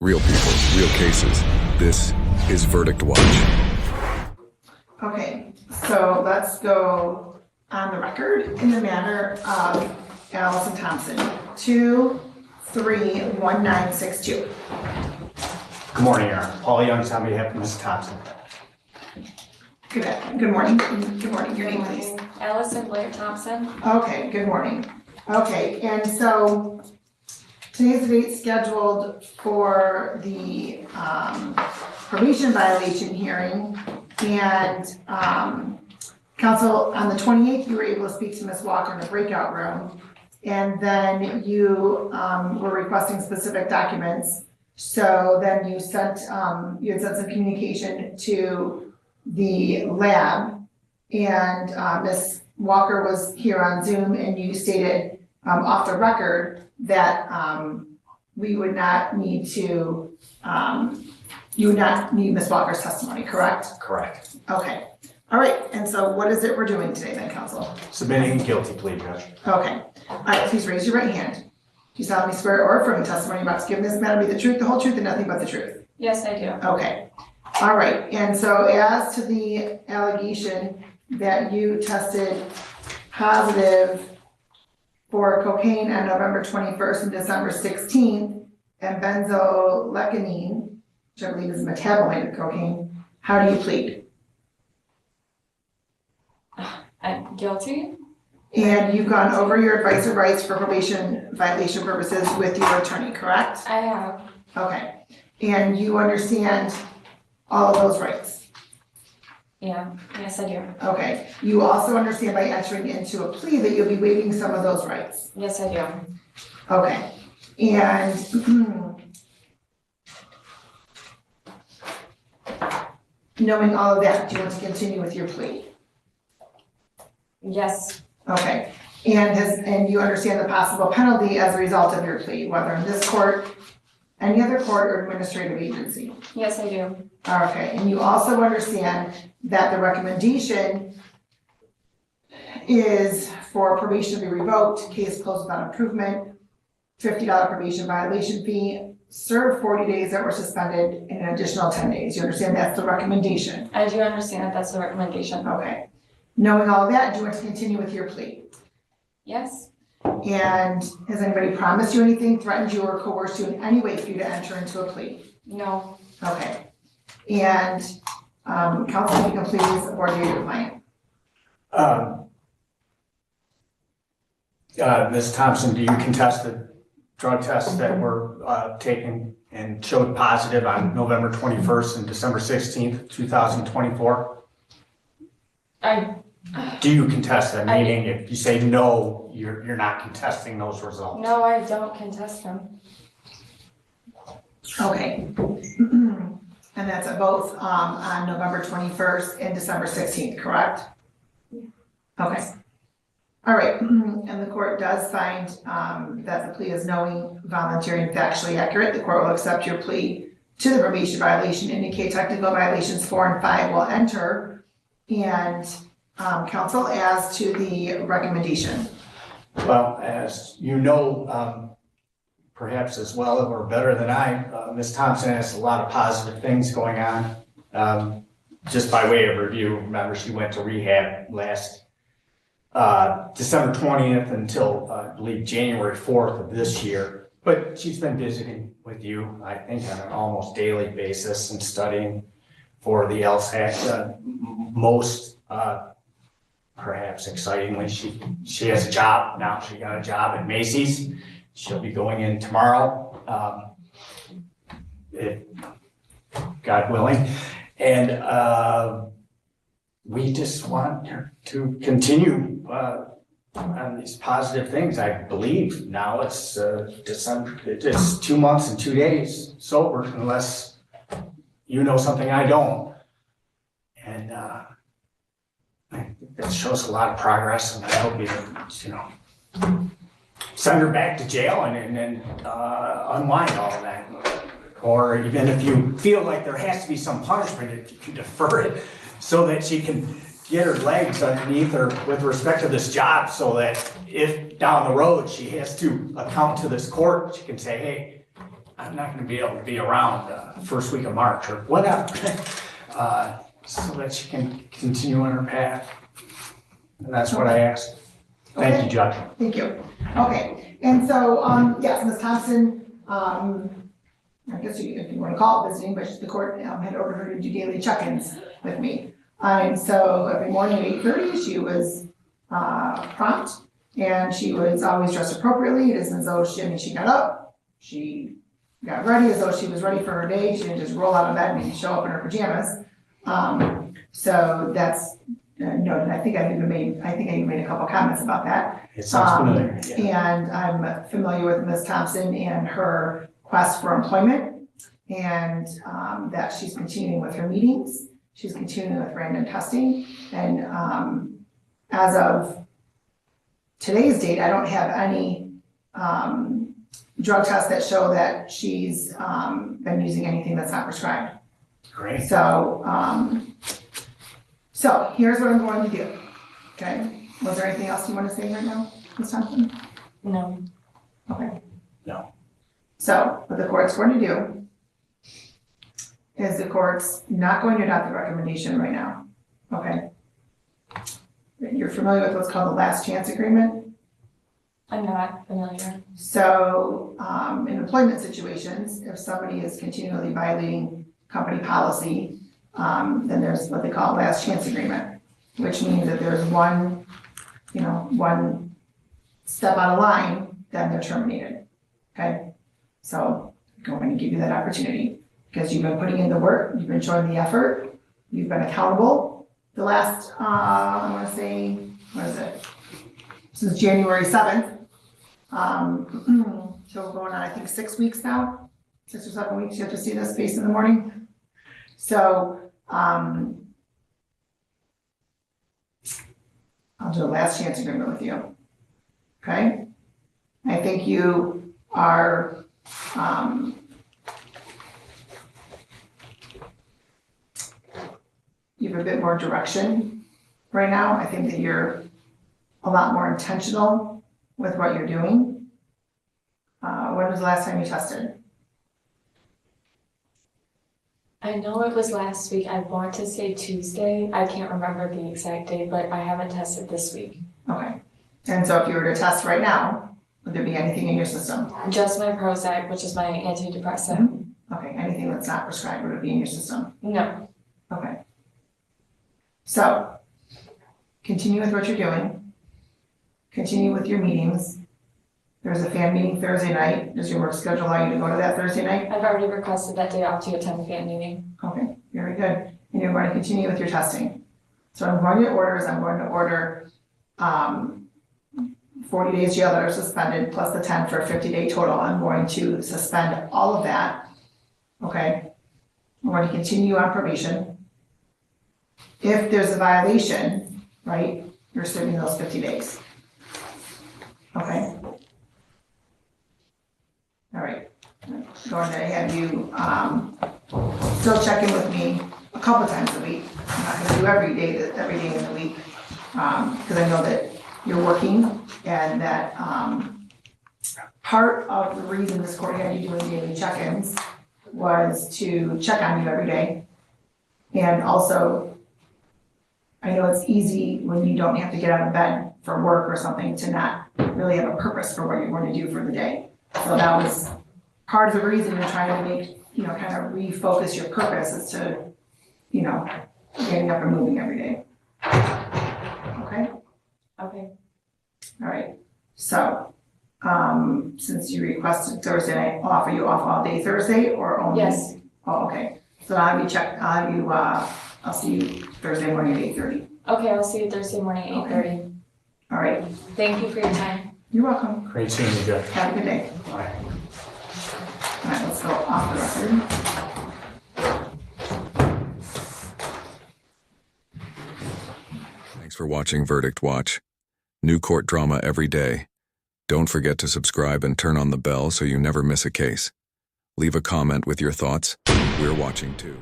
Real people, real cases. This is Verdict Watch. Okay, so let's go on the record in the matter of Allison Thompson, 2-3-1962. Good morning, Your Honor. Paul Youngs on behalf of Ms. Thompson. Good morning. Good morning. Your name, please. Allison Blair Thompson. Okay, good morning. Okay, and so today's the date scheduled for the probation violation hearing. And counsel, on the 28th, you were able to speak to Ms. Walker in the breakout room. And then you were requesting specific documents. So then you sent, you had sent some communication to the lab, and Ms. Walker was here on Zoom, and you stated off the record that we would not need to, you would not need Ms. Walker's testimony, correct? Correct. Okay. All right. And so what is it we're doing today then, counsel? Submitting a guilty plea, Judge. Okay. All right. Please raise your right hand. Do you solemnly swear or affirm the testimony you're about to give in this matter be the truth, the whole truth, and nothing but the truth? Yes, I do. Okay. All right. And so as to the allegation that you tested positive for cocaine on November 21st and December 16th and benzoylecgonine, which I believe is a metabolite of cocaine, how do you plead? I'm guilty. And you've gone over your advice of rights for probation violation purposes with your attorney, correct? I have. Okay. And you understand all of those rights? Yeah. Yes, I do. Okay. You also understand by entering into a plea that you'll be waiving some of those rights? Yes, I do. Okay. And knowing all of that, do you want to continue with your plea? Yes. Okay. And you understand the possible penalty as a result of your plea, whether in this court, any other court, or administrative agency? Yes, I do. Okay. And you also understand that the recommendation is for probation to be revoked, case closed without improvement, $50 probation violation fee, serve 40 days that were suspended, and an additional 10 days. You understand that's the recommendation? I do understand that that's the recommendation. Okay. Knowing all of that, do you want to continue with your plea? Yes. And has anybody promised you anything, threatened you, or coerced you in any way for you to enter into a plea? No. Okay. And counsel, if you can please order your client. Ms. Thompson, do you contest the drug tests that were taken and showed positive on November 21st and December 16th, 2024? Do you contest that? Meaning if you say no, you're not contesting those results? No, I don't contest them. Okay. And that's both on November 21st and December 16th, correct? Yeah. Okay. All right. And the court does find that the plea is knowing, voluntary, and factually accurate. The court will accept your plea to the probation violation, indicate technical violations 4 and 5 will enter, and counsel, as to the recommendation. Well, as you know, perhaps as well or better than I, Ms. Thompson has a lot of positive things going on. Just by way of review, remember she went to rehab last December 20th until I believe January 4th of this year. But she's been visiting with you, I think, on an almost daily basis and studying for the LSAT. Most perhaps excitingly, she has a job now. She got a job at Macy's. She'll be going in tomorrow, if God willing. And we just want her to continue on these positive things. I believe now it's December. It's 2 months and 2 days sober, unless you know something I don't. And it shows a lot of progress, and I hope you send her back to jail and then unwind all of that. Or even if you feel like there has to be some punishment, if you can defer it so that she can get her legs underneath her with respect to this job, so that if down the road she has to account to this court, she can say, hey, I'm not gonna be able to be around, first week of March or whatever. So that she can continue on her path. And that's what I asked. Thank you, Judge. Thank you. Okay, and so, yes, Ms. Thompson, I guess if you want to call it visiting, but the court had ordered her to do daily check-ins with me. And so every morning at 8:30, she was prompt, and she was always dressed appropriately. It isn't as though she got up, she got ready as though she was ready for her day. She didn't just roll out of bed and show up in her pajamas. So that's noted. I think I even made a couple comments about that. It sounds familiar, yeah. And I'm familiar with Ms. Thompson and her quest for employment, and that she's continuing with her meetings. She's continuing with random testing. And as of today's date, I don't have any drug tests that show that she's been using anything that's not prescribed. Great. So here's what I'm going to do, okay? Was there anything else you want to say right now, Ms. Thompson? No. Okay. No. So what the court's going to do is the court's not going to adopt the recommendation right now, okay? You're familiar with what's called the last chance agreement? I'm not familiar. So in employment situations, if somebody is continually violating company policy, then there's what they call last chance agreement, which means that there's one step out of line, then they're terminated, okay? So I'm going to give you that opportunity because you've been putting in the work, you've been showing the effort, you've been accountable. The last, I want to say, what is it? Since January 7th. So we're going on, I think, 6 weeks now, 6 or 7 weeks, you have to see this face in the morning. So, I'll do a last chance agreement with you, okay? I think you are, you have a bit more direction right now. I think that you're a lot more intentional with what you're doing. When was the last time you tested? I know it was last week. I want to say Tuesday. I can't remember the exact date, but I haven't tested this week. Okay. And so if you were to test right now, would there be anything in your system? Just my Prozac, which is my antidepressant. Okay, anything that's not prescribed, would it be in your system? No. Okay. So, continue with what you're doing. Continue with your meetings. There's a fan meeting Thursday night. Does your work schedule allow you to go to that Thursday night? I've already requested that day off to attend the fan meeting. Okay, very good. And you're going to continue with your testing. So I'm going to order 40 days jail that are suspended plus the 10 for a 50-day total. I'm going to suspend all of that. Okay. I'm going to continue on probation. If there's a violation, right, you're serving those 50 days. Okay. All right. I'm going to have you still check in with me a couple times a week. I'm not going to do every day in the week because I know that you're working and that part of the reason this court had you doing daily check-ins was to check on you every day. And also, I know it's easy when you don't have to get out of bed for work or something to not really have a purpose for what you're going to do for the day. So that was part of the reason you're trying to make, kind of refocus your purpose is to, getting up and moving every day. Okay? Okay. All right. So, since you requested Thursday night off, are you off all day Thursday or only? Yes. Oh, okay. So I'll see you Thursday morning at 8:30. Okay, I'll see you Thursday morning at 8:30. All right. Thank you for your time. You're welcome. Great seeing you, Judge. Have a good day. All right. All right, let's go off the record. Thanks for watching Verdict Watch. New court drama every day. Don't forget to subscribe and turn on the bell so you never miss a case. Leave a comment with your thoughts. We're watching too.